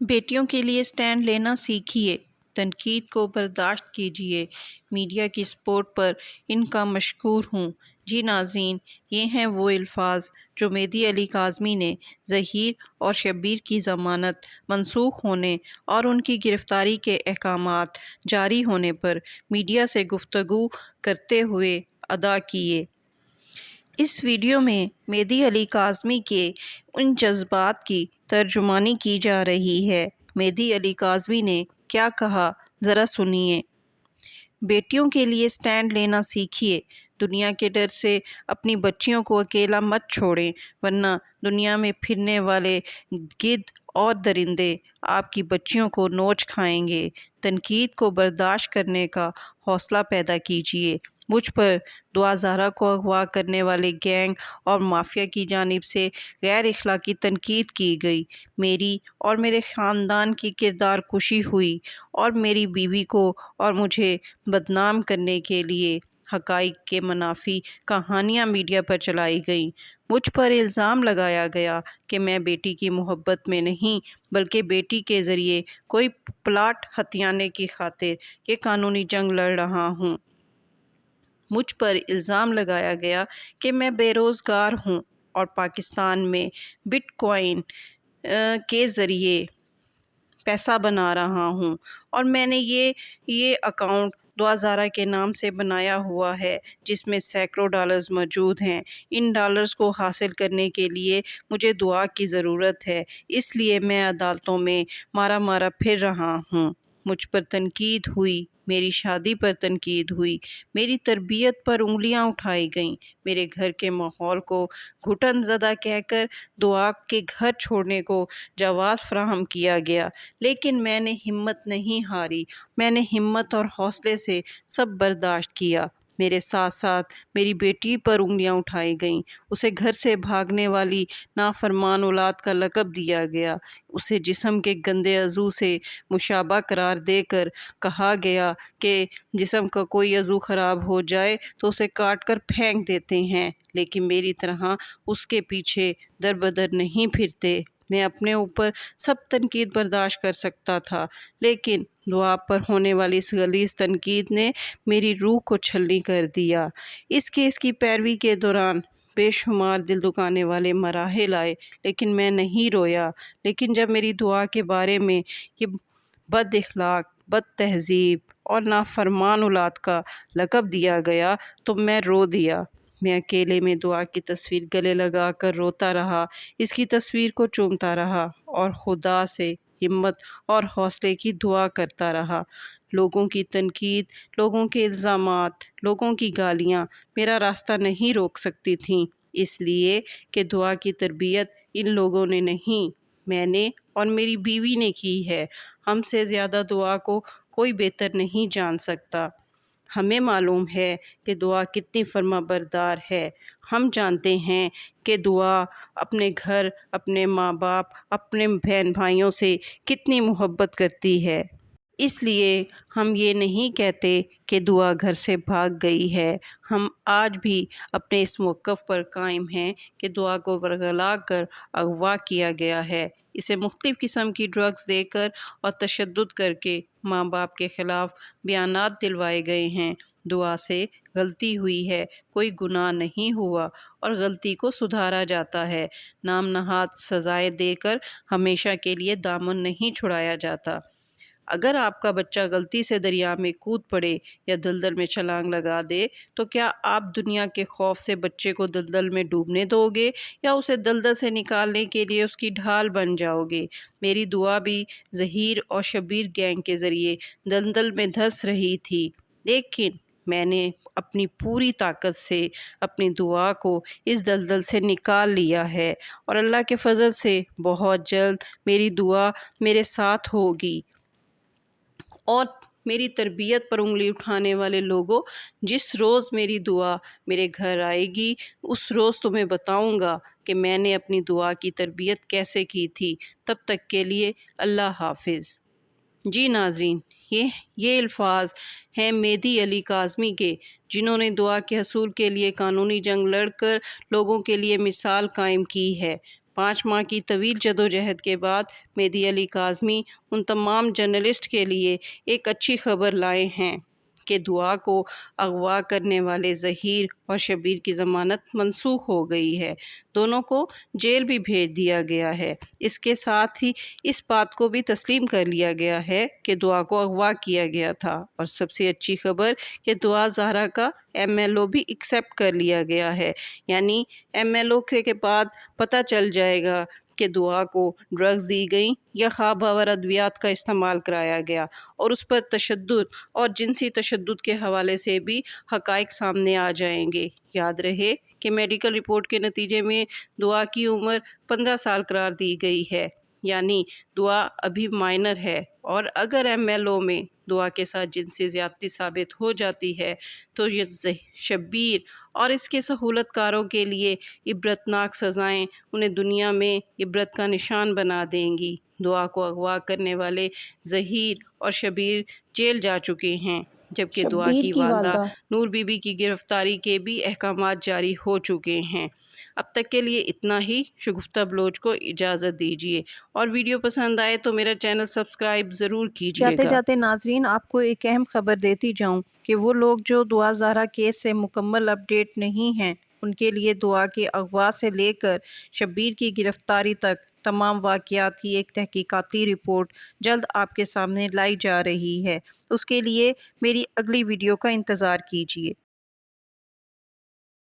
بیٹیوں کے لیے سٹینڈ لینا سیکھیے، تنقید کو برداشت کیجیے۔ میڈیا کی سپورٹ پر ان کا مشکور ہوں۔ جی ناظرین، یہ ہیں وہ الفاظ جو مہدی علی کاظمی نے ظہیر اور شبیر کی ضمانت منسوخ ہونے اور ان کی گرفتاری کے احکامات جاری ہونے پر میڈیا سے گفتگو کرتے ہوئے ادا کیے۔ اس ویڈیو میں مہدی علی کاظمی کے ان جذبات کی ترجمانی کی جا رہی ہے۔ مہدی علی کاظمی نے کیا کہا، ذرا سنیے۔ بیٹیوں کے لیے سٹینڈ لینا سیکھیے۔ دنیا کے ڈر سے اپنی بچیوں کو اکیلا مت چھوڑیں، ورنہ دنیا میں پھرنے والے گدھ اور درندے آپ کی بچیوں کو نوچ کھائیں گے۔ تنقید کو برداشت کرنے کا حوصلہ پیدا کیجیے۔ مجھ پر دعا زہرا کو اغوا کرنے والے گینگ اور مافیا کی جانب سے غیر اخلاقی تنقید کی گئی۔ میری اور میرے خاندان کی کردار کشی ہوئی اور میری بیوی کو اور مجھے بدنام کرنے کے لیے حقائق کے منافی کہانیاں میڈیا پر چلائی گئیں۔ مجھ پر الزام لگایا گیا کہ میں بیٹی کی محبت میں نہیں بلکہ بیٹی کے ذریعے کوئی پلاٹ ہتھیانے کی خاطر یہ قانونی جنگ لڑ رہا ہوں۔ مجھ پر الزام لگایا گیا کہ میں بے روزگار ہوں اور پاکستان میں بٹ کوائن کے ذریعے پیسہ بنا رہا ہوں، اور میں نے یہ اکاؤنٹ دعا زہرا کے نام سے بنایا ہوا ہے جس میں سینکڑوں ڈالرز موجود ہیں۔ ان ڈالرز کو حاصل کرنے کے لیے مجھے دعا کی ضرورت ہے، اس لیے میں عدالتوں میں مارا مارا پھر رہا ہوں۔ مجھ پر تنقید ہوئی، میری شادی پر تنقید ہوئی، میری تربیت پر انگلیاں اٹھائی گئیں، میرے گھر کے ماحول کو گھٹن زدہ کہہ کر دعا کے گھر چھوڑنے کو جواز فراہم کیا گیا، لیکن میں نے ہمت نہیں ہاری۔ میں نے ہمت اور حوصلے سے سب برداشت کیا۔ میرے ساتھ ساتھ میری بیٹی پر انگلیاں اٹھائی گئیں، اسے گھر سے بھاگنے والی نافرمان اولاد کا لقب دیا گیا، اسے جسم کے گندے عضو سے مشابہ قرار دے کر کہا گیا کہ جسم کا کوئی عضو خراب ہو جائے تو اسے کاٹ کر پھینک دیتے ہیں، لیکن میری طرح اس کے پیچھے در بدر نہیں پھرتے۔ میں اپنے اوپر سب تنقید برداشت کر سکتا تھا، لیکن دعا پر ہونے والی اس غلیظ تنقید نے میری روح کو چھلنی کر دیا۔ اس کیس کی پیروی کے دوران بے شمار دل دکانے والے مراحل آئے، لیکن میں نہیں رویا۔ لیکن جب میری دعا کے بارے میں یہ بد اخلاق، بد تہذیب اور نافرمان اولاد کا لقب دیا گیا تو میں رو دیا۔ میں اکیلے میں دعا کی تصویر گلے لگا کر روتا رہا، اس کی تصویر کو چومتا رہا اور خدا سے ہمت اور حوصلے کی دعا کرتا رہا۔ لوگوں کی تنقید، لوگوں کے الزامات، لوگوں کی گالیاں میرا راستہ نہیں روک سکتی تھیں، اس لیے کہ دعا کی تربیت ان لوگوں نے نہیں، میں نے اور میری بیوی نے کی ہے۔ ہم سے زیادہ دعا کو کوئی بہتر نہیں جان سکتا۔ ہمیں معلوم ہے کہ دعا کتنی فرما بردار ہے۔ ہم جانتے ہیں کہ دعا اپنے گھر، اپنے ماں باپ، اپنے بہن بھائیوں سے کتنی محبت کرتی ہے۔ اس لیے ہم یہ نہیں کہتے کہ دعا گھر سے بھاگ گئی ہے۔ ہم آج بھی اپنے اس موقف پر قائم ہیں کہ دعا کو ورغلا کر اغوا کیا گیا ہے، اسے مختلف قسم کی ڈرگز دے کر اور تشدد کر کے ماں باپ کے خلاف بیانات دلوائے گئے ہیں۔ دعا سے غلطی ہوئی ہے، کوئی گناہ نہیں ہوا اور غلطی کو سدھارا جاتا ہے۔ نام نہاد سزائیں دے کر ہمیشہ کے لیے دامن نہیں چھڑایا جاتا۔ اگر آپ کا بچہ غلطی سے دریا میں کود پڑے یا دلدل میں چھلانگ لگا دے تو کیا آپ دنیا کے خوف سے بچے کو دلدل میں ڈوبنے دو گے یا اسے دلدل سے نکالنے کے لیے اس کی ڈھال بن جاؤ گے؟ میری دعا بھی ظہیر اور شبیر گینگ کے ذریعے دلدل میں دھنس رہی تھی، لیکن میں نے اپنی پوری طاقت سے اپنی دعا کو اس دلدل سے نکال لیا ہے، اور اللہ کے فضل سے بہت جلد میری دعا میرے ساتھ ہوگی۔ اور میری تربیت پر انگلی اٹھانے والے لوگوں، جس روز میری دعا میرے گھر آئے گی اس روز تمہیں بتاؤں گا کہ میں نے اپنی دعا کی تربیت کیسے کی تھی۔ تب تک کے لیے اللہ حافظ۔ جی ناظرین، یہ الفاظ ہیں مہدی علی کاظمی کے، جنہوں نے دعا کے حصول کے لیے قانونی جنگ لڑ کر لوگوں کے لیے مثال قائم کی ہے۔ 5 ماہ کی طویل جدوجہد کے بعد مہدی علی کاظمی ان تمام جرنلسٹ کے لیے ایک اچھی خبر لائے ہیں کہ دعا کو اغوا کرنے والے ظہیر اور شبیر کی ضمانت منسوخ ہو گئی ہے۔ دونوں کو جیل بھی بھیج دیا گیا ہے۔ اس کے ساتھ ہی اس بات کو بھی تسلیم کر لیا گیا ہے کہ دعا کو اغوا کیا گیا تھا، اور سب سے اچھی خبر کہ دعا زہرا کا MLO بھی ایکسیپٹ کر لیا گیا ہے، یعنی MLO کے بعد پتہ چل جائے گا کہ دعا کو ڈرگز دی گئیں یا خواب آور ادویات کا استعمال کرایا گیا، اور اس پر تشدد اور جنسی تشدد کے حوالے سے بھی حقائق سامنے آ جائیں گے۔ یاد رہے کہ میڈیکل رپورٹ کے نتیجے میں دعا کی عمر 15 سال قرار دی گئی ہے، یعنی دعا ابھی مائنر ہے، اور اگر MLO میں دعا کے ساتھ جنسی زیادتی ثابت ہو جاتی ہے تو یہ شبیر اور اس کے سہولت کاروں کے لیے عبرتناک سزائیں انہیں دنیا میں عبرت کا نشان بنا دیں گی۔ دعا کو اغوا کرنے والے ظہیر اور شبیر جیل جا چکے ہیں، جبکہ دعا شبیر کی کی والدہ والدہ نور بی بی کی گرفتاری کے بھی احکامات جاری ہو چکے ہیں۔ اب تک کے لیے اتنا ہی۔ شگفتہ بلوچ کو اجازت دیجیے، اور ویڈیو پسند آئے تو میرا چینل سبسکرائب ضرور کیجیے جاتے گا۔ جاتے ناظرین آپ کو ایک اہم خبر دیتی جاؤں کہ وہ لوگ جو دعا زہرا کیس سے مکمل اپڈیٹ نہیں ہیں، ان کے لیے دعا کے اغوا سے لے کر شبیر کی گرفتاری تک تمام واقعات کی ایک تحقیقاتی رپورٹ جلد آپ کے سامنے لائی جا رہی ہے۔ اس کے لیے میری اگلی ویڈیو کا انتظار کیجیے۔